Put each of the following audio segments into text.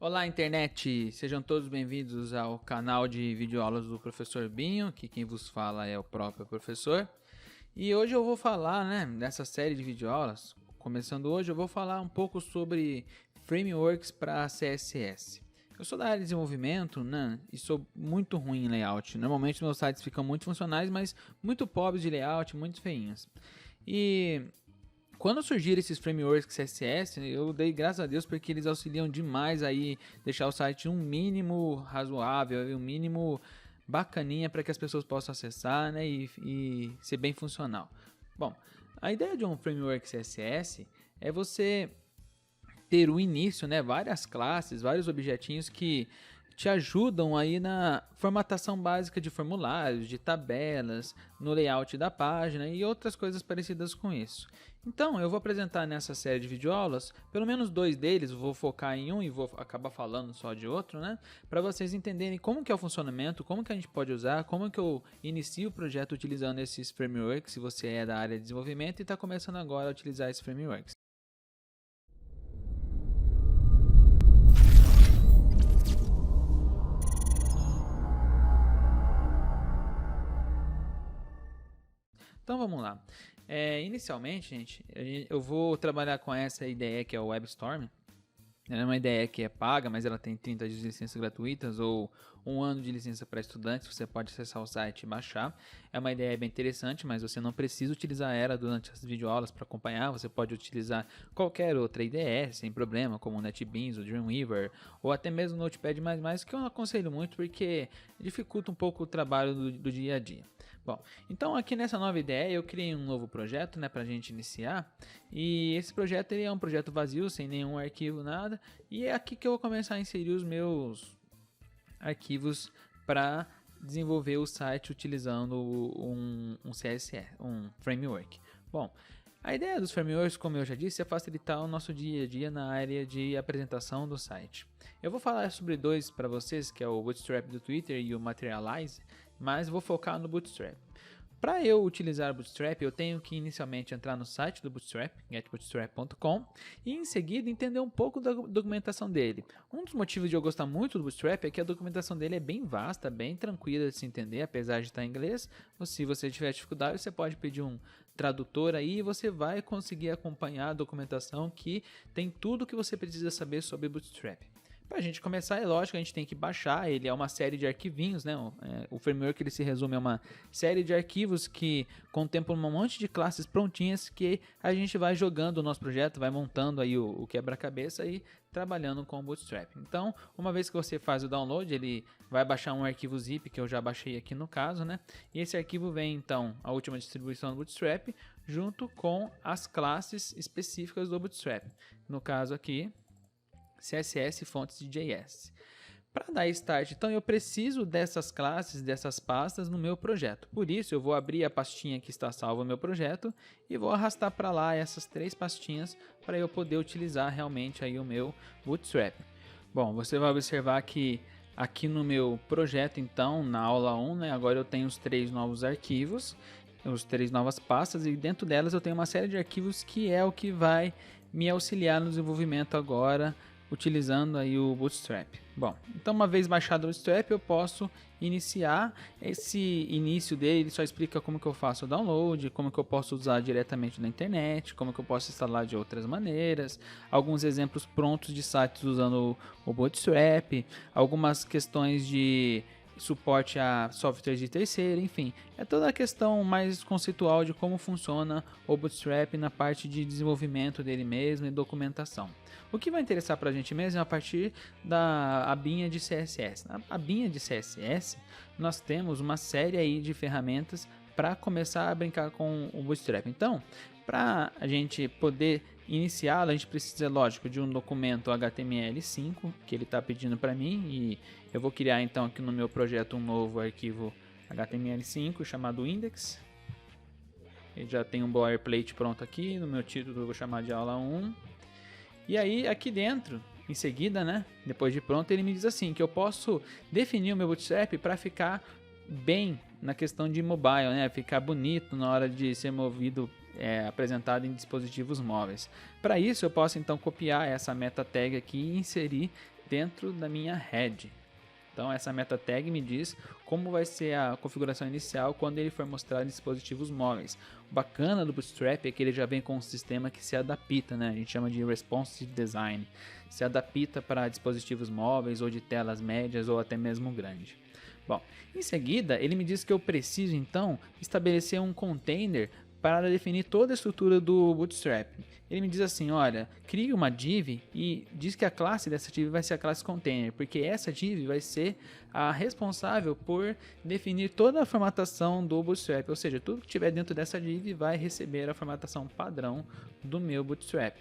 Olá, internet! Sejam todos bem-vindos ao canal de videoaulas do Professor Binho, que quem vos fala é o próprio professor. E hoje eu vou falar, dessa série de videoaulas. Começando hoje, eu vou falar um pouco sobre frameworks para CSS. Eu sou da área de desenvolvimento, e sou muito ruim em layout. Normalmente meus sites ficam muito funcionais, mas muito pobres de layout, muito feinhos. E quando surgiram esses frameworks CSS, eu dei graças a Deus porque eles auxiliam demais aí deixar o site um mínimo razoável, um mínimo bacaninha para que as pessoas possam acessar, e ser bem funcional. Bom, a ideia de um framework CSS é você ter o início, várias classes, vários objetinhos que te ajudam aí na formatação básica de formulários, de tabelas, no layout da página e outras coisas parecidas com isso. Então, eu vou apresentar nessa série de videoaulas, pelo menos 2 deles, vou focar em um e vou acabar falando só de outro, para vocês entenderem como que é o funcionamento, como que a gente pode usar, como que eu inicio o projeto utilizando esses frameworks, se você é da área de desenvolvimento e está começando agora a utilizar esses frameworks. Então vamos lá. Inicialmente, gente, eu vou trabalhar com essa ideia que é o WebStorm. Ela é uma ideia que é paga, mas ela tem 30 dias de licença gratuitas ou 1 ano de licença para estudantes. Você pode acessar o site e baixar. É uma ideia bem interessante, mas você não precisa utilizar ela durante as videoaulas para acompanhar. Você pode utilizar qualquer outra IDE sem problema, como o NetBeans, o Dreamweaver ou até mesmo o Notepad++, que eu não aconselho muito porque dificulta um pouco o trabalho do dia a dia. Bom, então aqui nessa nova ideia eu criei um novo projeto, para a gente iniciar, e esse projeto ele é um projeto vazio, sem nenhum arquivo, nada, e é aqui que eu vou começar a inserir os meus arquivos para desenvolver o site utilizando um CSS, um framework. Bom, a ideia dos frameworks, como eu já disse, é facilitar o nosso dia a dia na área de apresentação do site. Eu vou falar sobre 2 para vocês, que é o Bootstrap do Twitter e o Materialize, mas vou focar no Bootstrap. Para eu utilizar o Bootstrap, eu tenho que inicialmente entrar no site do Bootstrap, getbootstrap.com, e em seguida entender um pouco da documentação dele. Um dos motivos de eu gostar muito do Bootstrap é que a documentação dele é bem vasta, bem tranquila de se entender, apesar de estar em inglês. Ou se você tiver dificuldade, você pode pedir um tradutor aí e você vai conseguir acompanhar a documentação que tem tudo o que você precisa saber sobre Bootstrap. Para a gente começar, é lógico, a gente tem que baixar, ele é uma série de arquivinhos, o framework ele se resume a uma série de arquivos que contemplam um monte de classes prontinhas que a gente vai jogando o nosso projeto, vai montando aí o quebra-cabeça e trabalhando com o Bootstrap. Então, uma vez que você faz o download, ele vai baixar um arquivo zip, que eu já baixei aqui no caso, e esse arquivo vem então a última distribuição do Bootstrap, junto com as classes específicas do Bootstrap. No caso aqui, CSS, fontes de JS. Para dar start, então eu preciso dessas classes, dessas pastas no meu projeto. Por isso eu vou abrir a pastinha que está salva no meu projeto e vou arrastar para lá essas 3 pastinhas para eu poder utilizar realmente aí o meu Bootstrap. Bom, você vai observar que aqui no meu projeto, então, na aula 1, agora eu tenho os 3 novos arquivos, os 3 novas pastas, e dentro delas eu tenho uma série de arquivos que é o que vai me auxiliar no desenvolvimento agora, utilizando aí o Bootstrap. Bom, então uma vez baixado o Bootstrap, eu posso iniciar. Esse início dele ele só explica como que eu faço o download, como que eu posso usar diretamente na internet, como que eu posso instalar de outras maneiras, alguns exemplos prontos de sites usando o Bootstrap, algumas questões de suporte a softwares de terceiro, enfim, é toda a questão mais conceitual de como funciona o Bootstrap na parte de desenvolvimento dele mesmo e documentação. O que vai interessar para a gente mesmo é a partir da abinha de CSS. Na abinha de CSS, nós temos uma série aí de ferramentas para começar a brincar com o Bootstrap. Então, para a gente poder iniciá-lo, a gente precisa, lógico, de um documento HTML5 que ele está pedindo para mim, e eu vou criar então aqui no meu projeto um novo arquivo HTML5 chamado index. Ele já tem um boilerplate pronto aqui, no meu título eu vou chamar de aula 1. E aí aqui dentro, em seguida, depois de pronto, ele me diz assim, que eu posso definir o meu Bootstrap para ficar bem na questão de mobile, ficar bonito na hora de ser movido, apresentado em dispositivos móveis. Para isso eu posso então copiar essa meta tag aqui e inserir dentro da minha head. Então essa meta tag me diz como vai ser a configuração inicial quando ele for mostrar em dispositivos móveis. O bacana do Bootstrap é que ele já vem com um sistema que se adapta, né? A gente chama de Responsive Design. Se adapta para dispositivos móveis ou de telas médias ou até mesmo grande. Bom, em seguida ele me diz que eu preciso então estabelecer um container para definir toda a estrutura do Bootstrap. Ele me diz assim, olha, crie uma div e diz que a classe dessa div vai ser a classe container, porque essa div vai ser a responsável por definir toda a formatação do Bootstrap, ou seja, tudo que tiver dentro dessa div vai receber a formatação padrão do meu Bootstrap.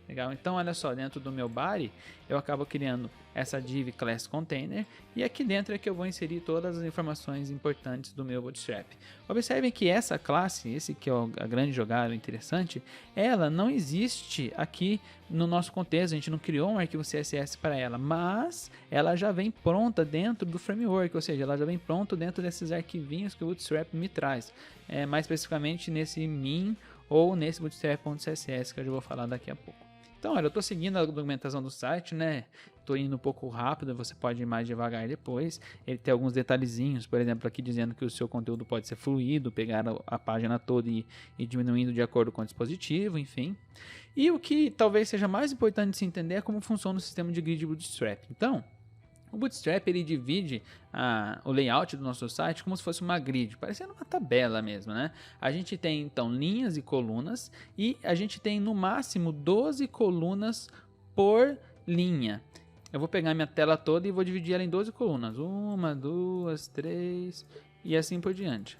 Legal? Então, olha só, dentro do meu body, eu acabo criando essa div class container e aqui dentro é que eu vou inserir todas as informações importantes do meu Bootstrap. Observem que essa classe, esse que é a grande jogada interessante, ela não existe aqui no nosso contexto, a gente não criou um arquivo CSS para ela, mas ela já vem pronta dentro do framework, ou seja, ela já vem pronta dentro desses arquivinhos que o Bootstrap me traz, mais especificamente nesse min ou nesse bootstrap.css que eu já vou falar daqui a pouco. Então, olha, eu estou seguindo a documentação do site, né? Estou indo um pouco rápido, você pode ir mais devagar depois. Ele tem alguns detalhezinhos, por exemplo, aqui dizendo que o seu conteúdo pode ser fluido, pegar a página toda e diminuindo de acordo com o dispositivo, enfim. E o que talvez seja mais importante de se entender é como funciona o sistema de grid Bootstrap. Então, o Bootstrap ele divide o layout do nosso site como se fosse uma grid, parecendo uma tabela mesmo, né? A gente tem então linhas e colunas e a gente tem no máximo 12 colunas por linha. Eu vou pegar minha tela toda e vou dividir ela em 12 colunas. 1, 2, 3 e assim por diante.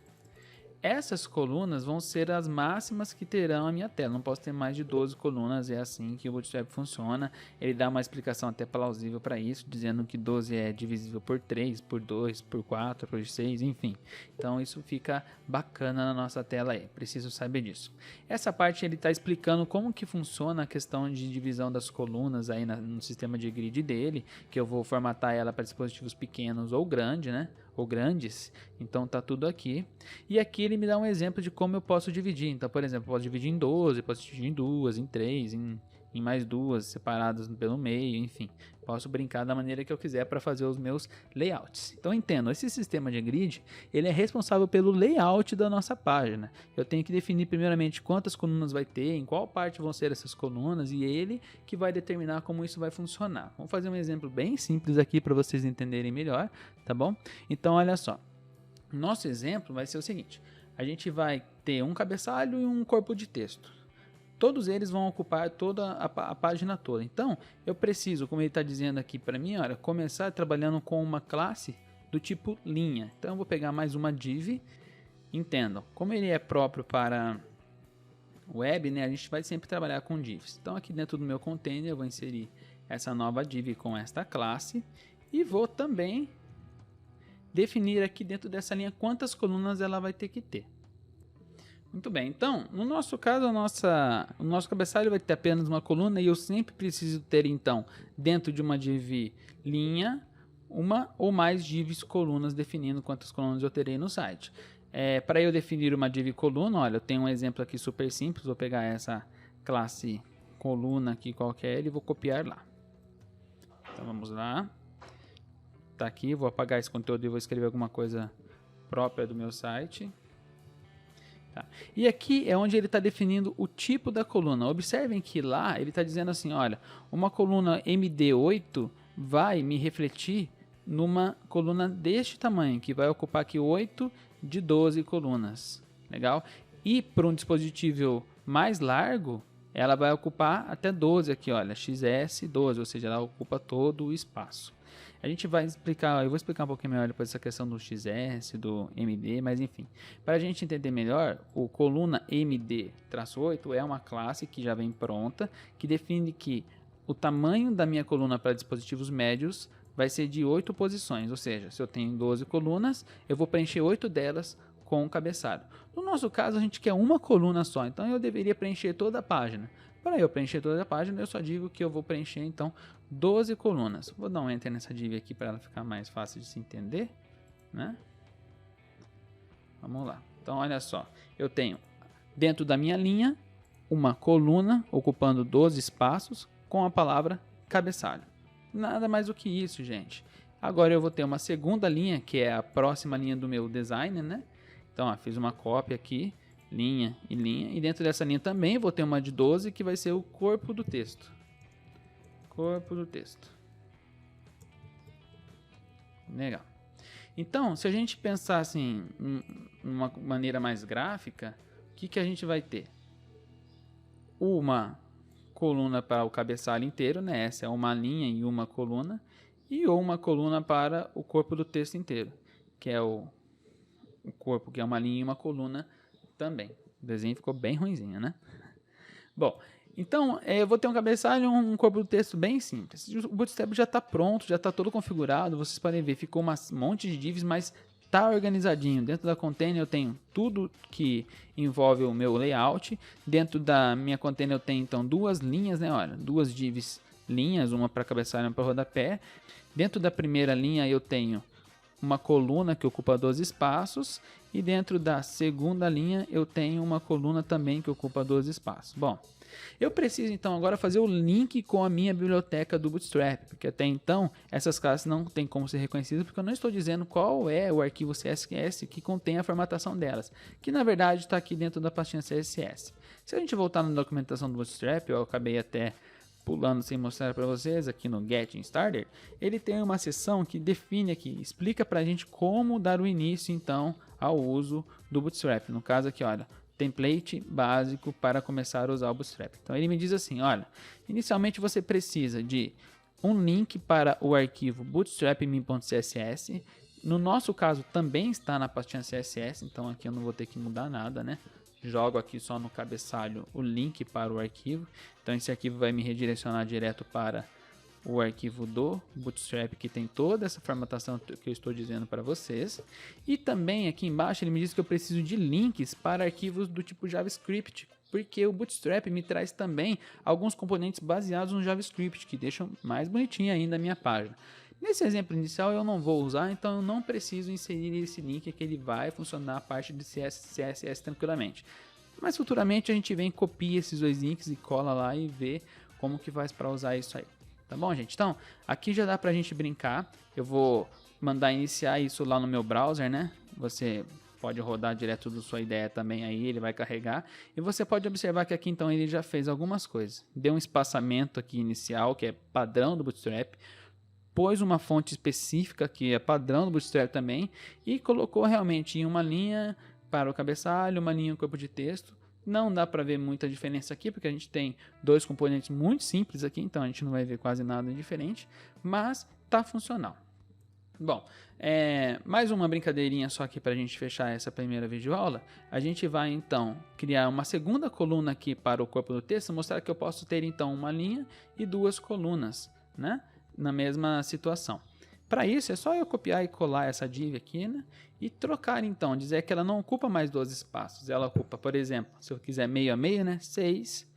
Essas colunas vão ser as máximas que terão a minha tela. Não posso ter mais de 12 colunas, é assim que o Bootstrap funciona. Ele dá uma explicação até plausível para isso, dizendo que 12 é divisível por 3, por 2, por 4, por 6, enfim. Então isso fica bacana na nossa tela aí, preciso saber disso. Essa parte ele está explicando como que funciona a questão de divisão das colunas aí no sistema de grid dele, que eu vou formatar ela para dispositivos pequenos ou grandes, né? Ou grandes, então tá tudo aqui. E aqui ele me dá um exemplo de como eu posso dividir. Então, por exemplo, eu posso dividir em 12, posso dividir em 2, em 3, em mais 2 separadas pelo meio, enfim. Posso brincar da maneira que eu quiser para fazer os meus layouts. Então, entendo, esse sistema de grid, ele é responsável pelo layout da nossa página. Eu tenho que definir primeiramente quantas colunas vai ter, em qual parte vão ser essas colunas, e ele que vai determinar como isso vai funcionar. Vamos fazer um exemplo bem simples aqui para vocês entenderem melhor, tá bom? Então, olha só. Nosso exemplo vai ser o seguinte. A gente vai ter um cabeçalho e um corpo de texto. Todos eles vão ocupar toda a página toda. Então, eu preciso, como ele está dizendo aqui para mim, olha, começar trabalhando com uma classe do tipo linha. Então, eu vou pegar mais uma div. Entendam, como ele é próprio para web, né, a gente vai sempre trabalhar com divs. Então, aqui dentro do meu container, eu vou inserir essa nova div com esta classe. E vou também definir aqui dentro dessa linha quantas colunas ela vai ter que ter. Muito bem, então, no nosso caso, o nosso cabeçalho vai ter apenas uma coluna e eu sempre preciso ter, então, dentro de uma div linha, uma ou mais divs colunas definindo quantas colunas eu terei no site. Para eu definir uma div coluna, olha, eu tenho um exemplo aqui super simples, vou pegar essa classe coluna aqui qualquer e vou copiar lá. Então, vamos lá. Tá aqui, vou apagar esse conteúdo e vou escrever alguma coisa própria do meu site. Tá. E aqui é onde ele está definindo o tipo da coluna. Observem que lá ele está dizendo assim, olha, uma coluna MD8 vai me refletir numa coluna deste tamanho, que vai ocupar aqui 8 de 12 colunas. Legal? E para um dispositivo mais largo, ela vai ocupar até 12 aqui, olha, XS12, ou seja, ela ocupa todo o espaço. A gente vai explicar, eu vou explicar um pouquinho melhor depois essa questão do XS, do MD, mas enfim. Para a gente entender melhor, o coluna MD-8 é uma classe que já vem pronta, que define que o tamanho da minha coluna para dispositivos médios vai ser de 8 posições, ou seja, se eu tenho 12 colunas, eu vou preencher 8 delas com o cabeçalho. No nosso caso, a gente quer uma coluna só, então eu deveria preencher toda a página. Para eu preencher toda a página, eu só digo que eu vou preencher, então, 12 colunas. Vou dar um enter nessa div aqui para ela ficar mais fácil de se entender, né? Vamos lá. Então, olha só. Eu tenho, dentro da minha linha, uma coluna ocupando 12 espaços com a palavra cabeçalho. Nada mais do que isso, gente. Agora eu vou ter uma segunda linha, que é a próxima linha do meu design, né? Então, ó, fiz uma cópia aqui, linha e linha. E dentro dessa linha também vou ter uma de 12, que vai ser o corpo do texto. Corpo do texto. Legal. Então, se a gente pensar assim, uma maneira mais gráfica, o que a gente vai ter? Uma coluna para o cabeçalho inteiro, né? Essa é uma linha e uma coluna. E uma coluna para o corpo do texto inteiro, que é o corpo, que é uma linha e uma coluna também. O desenho ficou bem ruinzinho, né? Bom, então eu vou ter um cabeçalho e um corpo do texto bem simples. O Bootstrap já está pronto, já está todo configurado. Vocês podem ver, ficou um monte de divs, mas tá organizadinho. Dentro da container eu tenho tudo que envolve o meu layout. Dentro da minha container eu tenho então duas linhas, né? Olha, duas divs linhas, uma para cabeçalho e uma para rodapé. Dentro da primeira linha eu tenho uma coluna que ocupa 12 espaços e dentro da segunda linha eu tenho uma coluna também que ocupa 12 espaços. Bom, eu preciso então agora fazer o link com a minha biblioteca do Bootstrap, porque até então essas classes não tem como ser reconhecidas porque eu não estou dizendo qual é o arquivo CSS que contém a formatação delas, que na verdade está aqui dentro da pastinha CSS. Se a gente voltar na documentação do Bootstrap, eu acabei até pulando sem mostrar para vocês aqui no Getting Started, ele tem uma seção que define aqui, explica para a gente como dar o início então ao uso do Bootstrap. No caso aqui, olha, template básico para começar a usar o Bootstrap. Então ele me diz assim, olha, inicialmente você precisa de um link para o arquivo bootstrap.min.css. No nosso caso também está na pastinha CSS, então aqui eu não vou ter que mudar nada, né? Jogo aqui só no cabeçalho o link para o arquivo. Então esse arquivo vai me redirecionar direto para o arquivo do Bootstrap, que tem toda essa formatação que eu estou dizendo para vocês. E também aqui embaixo ele me diz que eu preciso de links para arquivos do tipo JavaScript, porque o Bootstrap me traz também alguns componentes baseados no JavaScript, que deixam mais bonitinha ainda a minha página. Nesse exemplo inicial eu não vou usar, então eu não preciso inserir esse link, que ele vai funcionar a parte de CSS tranquilamente. Mas futuramente a gente vem, copia esses dois links e cola lá e vê como que faz para usar isso aí. Tá bom, gente? Então, aqui já dá pra gente brincar. Eu vou mandar iniciar isso lá no meu browser, né? Você pode rodar direto da sua ideia também aí, ele vai carregar. E você pode observar que aqui então ele já fez algumas coisas. Deu um espaçamento aqui inicial, que é padrão do Bootstrap. Pôs uma fonte específica que é padrão do Bootstrap também e colocou realmente em uma linha para o cabeçalho, uma linha no corpo de texto. Não dá para ver muita diferença aqui, porque a gente tem dois componentes muito simples aqui, então a gente não vai ver quase nada diferente, mas tá funcional. Bom, mais uma brincadeirinha só aqui para a gente fechar essa primeira videoaula. A gente vai então criar uma segunda coluna aqui para o corpo do texto, mostrar que eu posso ter então uma linha e duas colunas, né? Na mesma situação. Para isso é só eu copiar e colar essa div aqui, né? E trocar então, dizer que ela não ocupa mais 12 espaços, ela ocupa, por exemplo, se eu quiser meio a meio, né? 6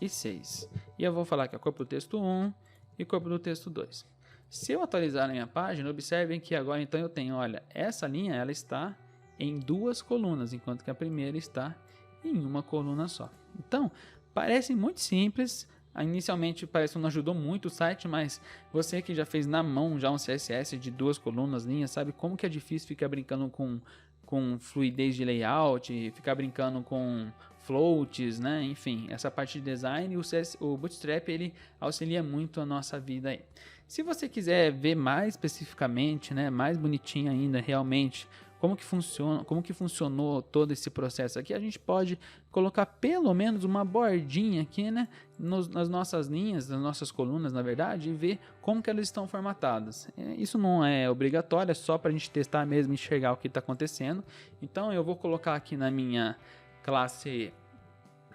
e 6. E eu vou falar que é corpo do texto 1 e corpo do texto 2. Se eu atualizar a minha página, observem que agora então eu tenho, olha, essa linha ela está em duas colunas, enquanto que a primeira está em uma coluna só. Então, parece muito simples. Inicialmente parece que não ajudou muito o site, mas você que já fez na mão já um CSS de duas colunas, linhas, sabe como que é difícil ficar brincando com fluidez de layout, ficar brincando com floats, né? Enfim, essa parte de design, o Bootstrap ele auxilia muito a nossa vida aí. Se você quiser ver mais especificamente, né, mais bonitinho ainda, realmente, como que funcionou todo esse processo aqui, a gente pode colocar pelo menos uma bordinha aqui, né, nas nossas linhas, nas nossas colunas, na verdade, e ver como que elas estão formatadas. Isso não é obrigatório, é só para a gente testar mesmo e enxergar o que está acontecendo. Então eu vou colocar aqui na minha classe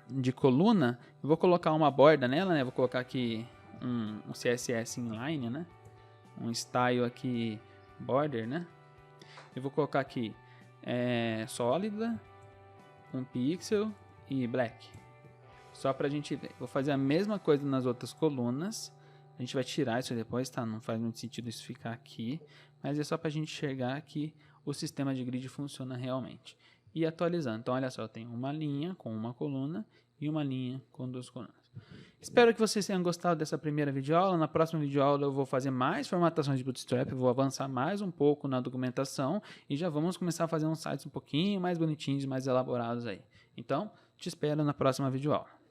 de coluna, eu vou colocar uma borda nela, né, vou colocar aqui um CSS inline, né, um style aqui border, né. Eu vou colocar aqui sólida, um pixel e black. Só pra gente ver. Vou fazer a mesma coisa nas outras colunas. A gente vai tirar isso depois, tá? Não faz muito sentido isso ficar aqui. Mas é só pra gente enxergar que o sistema de grid funciona realmente. E atualizando. Então, olha só, eu tenho uma linha com uma coluna e uma linha com duas colunas. Espero que vocês tenham gostado dessa primeira videoaula. Na próxima videoaula eu vou fazer mais formatações de Bootstrap, vou avançar mais um pouco na documentação e já vamos começar a fazer uns sites um pouquinho mais bonitinhos, mais elaborados aí. Então, te espero na próxima videoaula.